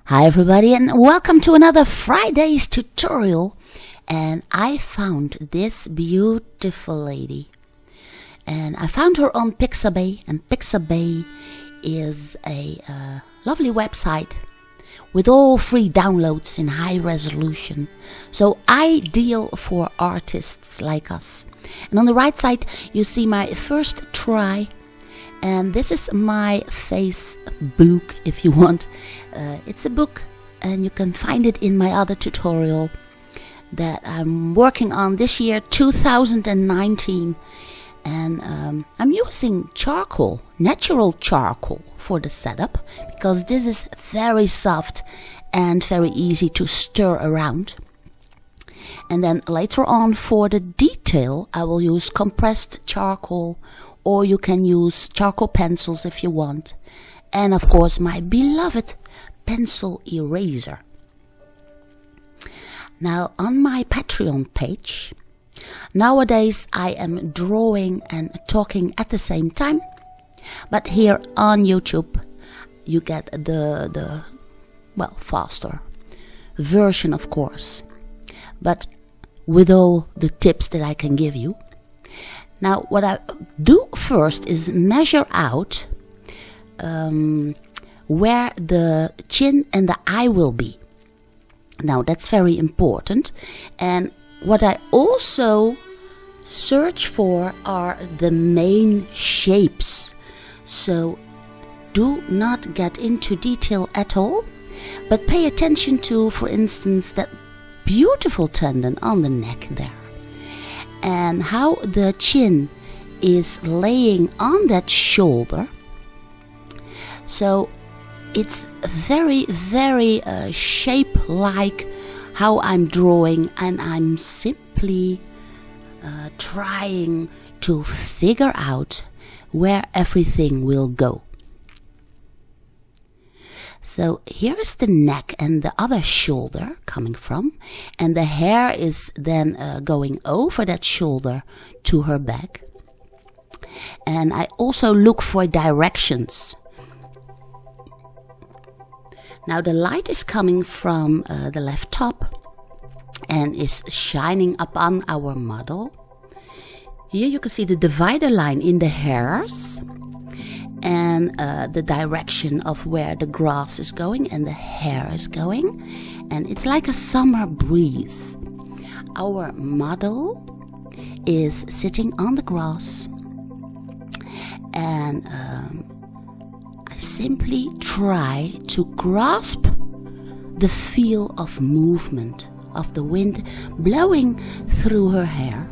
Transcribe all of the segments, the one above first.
Hi everybody and welcome to another Friday's tutorial. And I found this beautiful lady. And I found her on Pixabay, and Pixabay is a lovely website with all free downloads in high resolution. So ideal for artists like us. And on the right side you see my first try. And this is my face book, if you want. It's a book and you can find it in my other tutorial that I'm working on this year, 2019. And I'm using charcoal, natural charcoal for the setup, because this is very soft and very easy to stir around. And then later on for the detail I will use compressed charcoal, or you can use charcoal pencils if you want. And of course my beloved pencil eraser. Now on my Patreon page, nowadays I am drawing and talking at the same time. But here on YouTube you get the faster version, of course. But with all the tips that I can give you. Now what I do first is measure out where the chin and the eye will be. Now that's very important. And what I also search for are the main shapes. So do not get into detail at all, but pay attention to, for instance, that beautiful tendon on the neck there. And how the chin is laying on that shoulder. So it's very, very shape-like how I'm drawing, and I'm simply trying to figure out where everything will go. So here is the neck and the other shoulder coming from, and the hair is then going over that shoulder to her back. And I also look for directions. Now the light is coming from the left top and is shining upon our model. Here you can see the divider line in the hairs. And the direction of where the grass is going and the hair is going. And it's like a summer breeze. Our model is sitting on the grass. And I simply try to grasp the feel of movement of the wind blowing through her hair.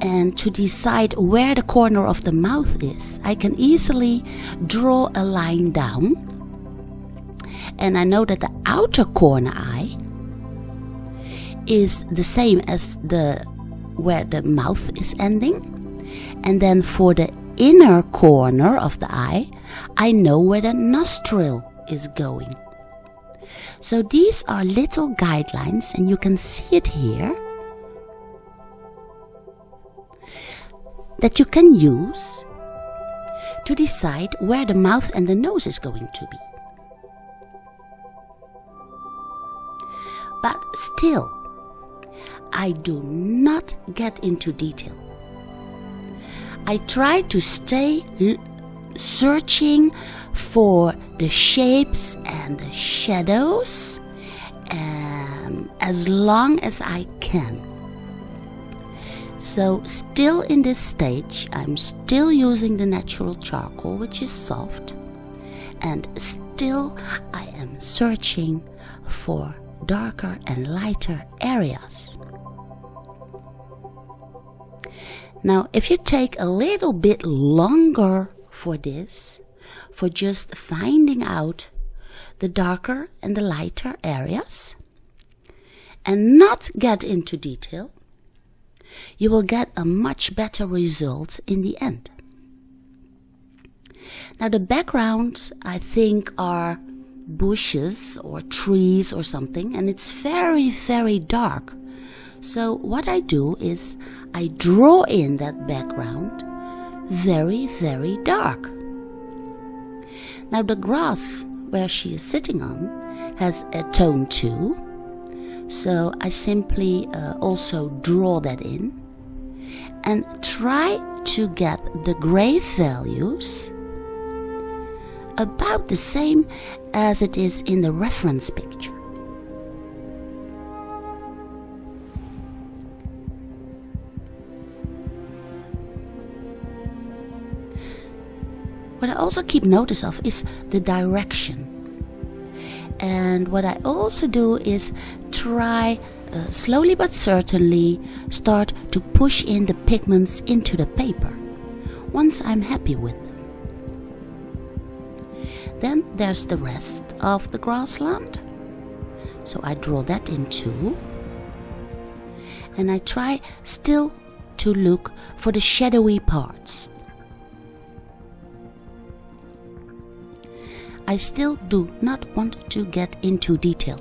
And to decide where the corner of the mouth is, I can easily draw a line down. And I know that the outer corner eye is the same as where the mouth is ending. And then for the inner corner of the eye, I know where the nostril is going. So these are little guidelines, and you can see it here, that you can use to decide where the mouth and the nose is going to be. But still, I do not get into detail. I try to stay searching for the shapes and the shadows as long as I can. So still in this stage, I'm still using the natural charcoal, which is soft, and still I am searching for darker and lighter areas. Now if you take a little bit longer for this, for just finding out the darker and the lighter areas, and not get into detail, you will get a much better result in the end. Now the background, I think, are bushes or trees or something, and it's very, very dark. So what I do is I draw in that background very, very dark. Now the grass where she is sitting on has a tone too. So I simply also draw that in and try to get the gray values about the same as it is in the reference picture. What I also keep notice of is the direction. And what I also do is try slowly but certainly start to push in the pigments into the paper once I'm happy with them. Then there's the rest of the grassland. So I draw that in too. And I try still to look for the shadowy parts. I still do not want to get into detail.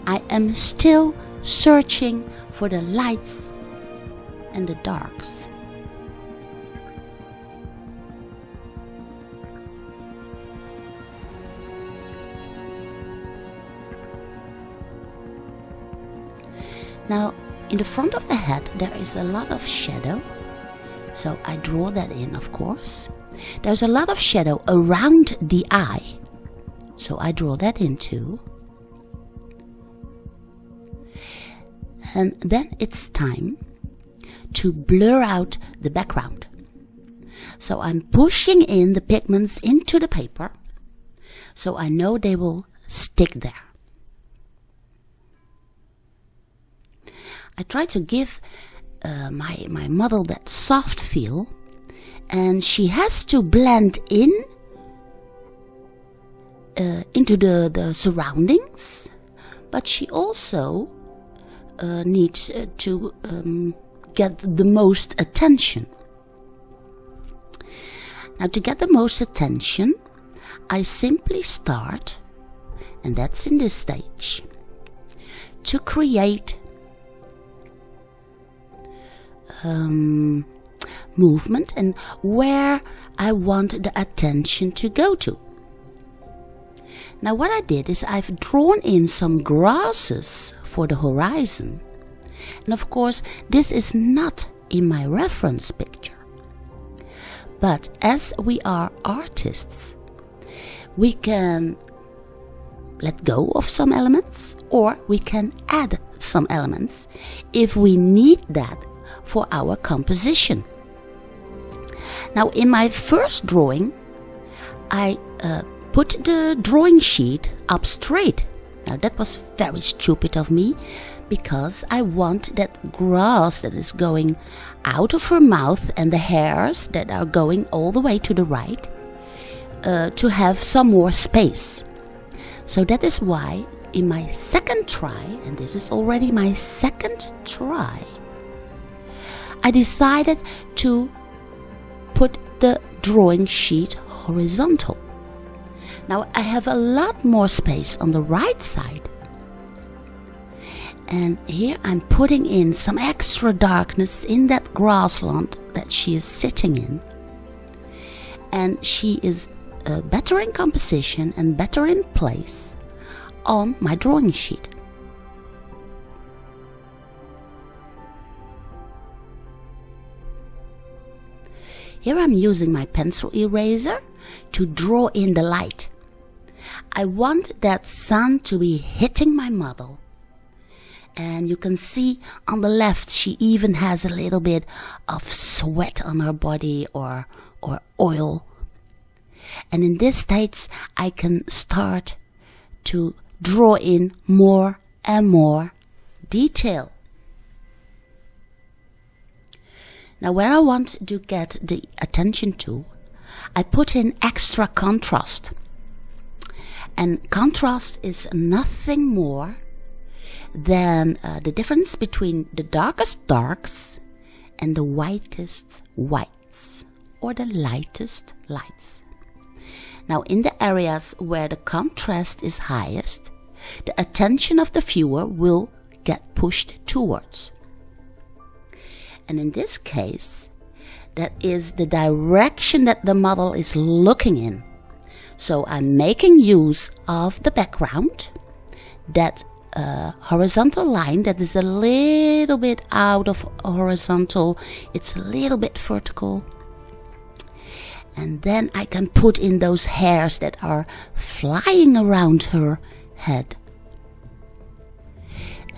I am still searching for the lights and the darks. Now, in the front of the head there is a lot of shadow, so I draw that in, of course. There's a lot of shadow around the eye, so I draw that in too. And then it's time to blur out the background. So I'm pushing in the pigments into the paper, so I know they will stick there. I try to give my model that soft feel, and she has to blend in into the surroundings, but she also needs to get the most attention. Now, to get the most attention, I simply start, and that's in this stage, to create movement and where I want the attention to go to. Now what I did is I've drawn in some grasses for the horizon, and of course this is not in my reference picture, but as we are artists, we can let go of some elements, or we can add some elements if we need that for our composition. Now in my first drawing I put the drawing sheet up straight. Now that was very stupid of me, because I want that grass that is going out of her mouth and the hairs that are going all the way to the right to have some more space. So that is why in my second try, and this is already my second try, I decided to put the drawing sheet horizontal. Now I have a lot more space on the right side, and here I'm putting in some extra darkness in that grassland that she is sitting in, and she is better in composition and better in place on my drawing sheet. Here I'm using my pencil eraser to draw in the light. I want that sun to be hitting my model. And you can see on the left she even has a little bit of sweat on her body or oil. And in this stage I can start to draw in more and more detail. Now where I want to get the attention to, I put in extra contrast. And contrast is nothing more than the difference between the darkest darks and the whitest whites, or the lightest lights. Now in the areas where the contrast is highest, the attention of the viewer will get pushed towards. And in this case, that is the direction that the model is looking in. So I'm making use of the background that horizontal line that is a little bit out of horizontal, it's a little bit vertical. And then I can put in those hairs that are flying around her head.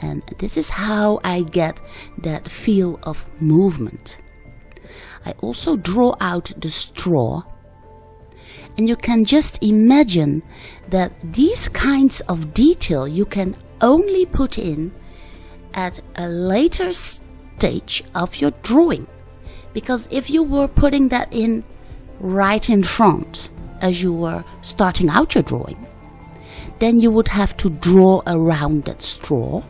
And this is how I get that feel of movement. I also draw out the straw. And you can just imagine that these kinds of detail you can only put in at a later stage of your drawing. Because if you were putting that in right in front as you were starting out your drawing, then you would have to draw around that straw.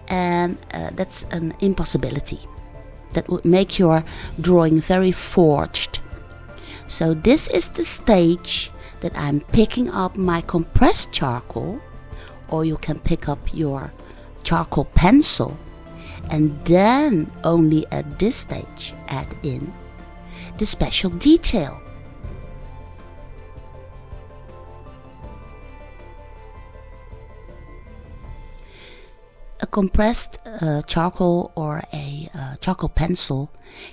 And that's an impossibility. That would make your drawing very forged. So this is the stage that I'm picking up my compressed charcoal, or you can pick up your charcoal pencil, and then only at this stage add in the special detail. A compressed charcoal or a charcoal pencil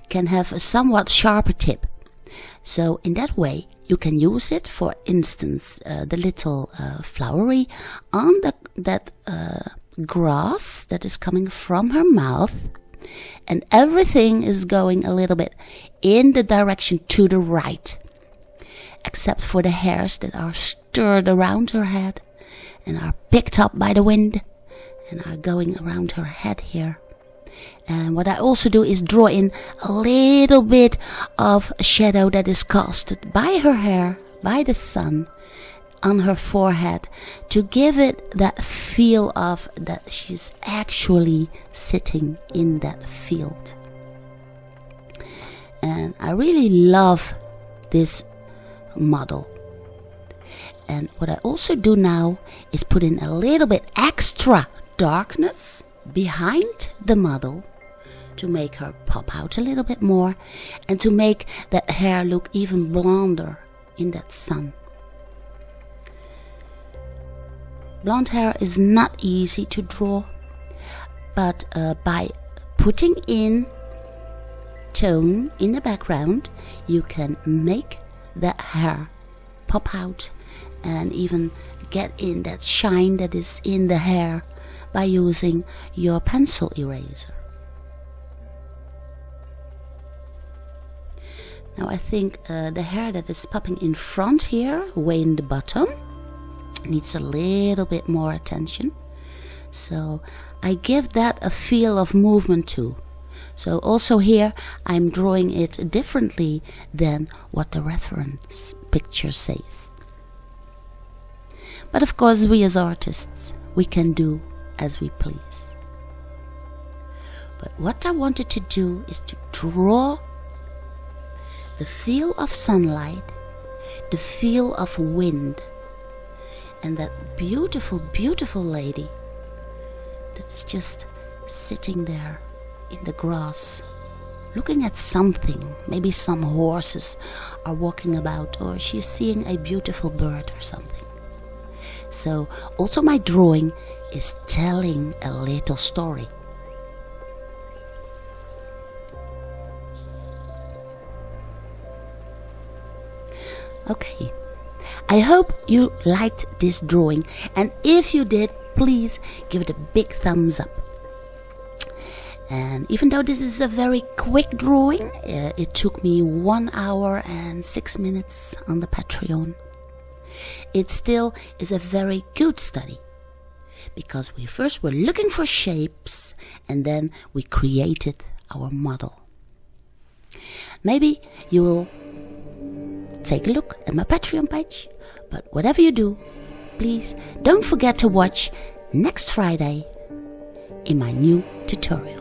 can have a somewhat sharper tip. So in that way you can use it, for instance, the little flowery on that grass that is coming from her mouth, and everything is going a little bit in the direction to the right, except for the hairs that are stirred around her head and are picked up by the wind and are going around her head here. And what I also do is draw in a little bit of shadow that is casted by her hair, by the sun, on her forehead, to give it that feel of that she's actually sitting in that field. And I really love this model. And what I also do now is put in a little bit extra darkness behind the model to make her pop out a little bit more and to make that hair look even blonder in that sun. Blonde hair is not easy to draw, but by putting in tone in the background, you can make that hair pop out and even get in that shine that is in the hair by using your pencil eraser. Now I think the hair that is popping in front here, way in the bottom, needs a little bit more attention. So I give that a feel of movement too. So also here I'm drawing it differently than what the reference picture says. But of course we as artists, we can do as we please. But what I wanted to do is to draw the feel of sunlight, the feel of wind, and that beautiful, beautiful lady that is just sitting there in the grass, looking at something. Maybe some horses are walking about, or she's seeing a beautiful bird or something. So also my drawing is telling a little story. Okay, I hope you liked this drawing, and if you did, please give it a big thumbs up. And even though this is a very quick drawing, it took me 1 hour and 6 minutes on the Patreon. It still is a very good study, because we first were looking for shapes and then we created our model. Maybe you will take a look at my Patreon page, but whatever you do, please don't forget to watch next Friday in my new tutorial.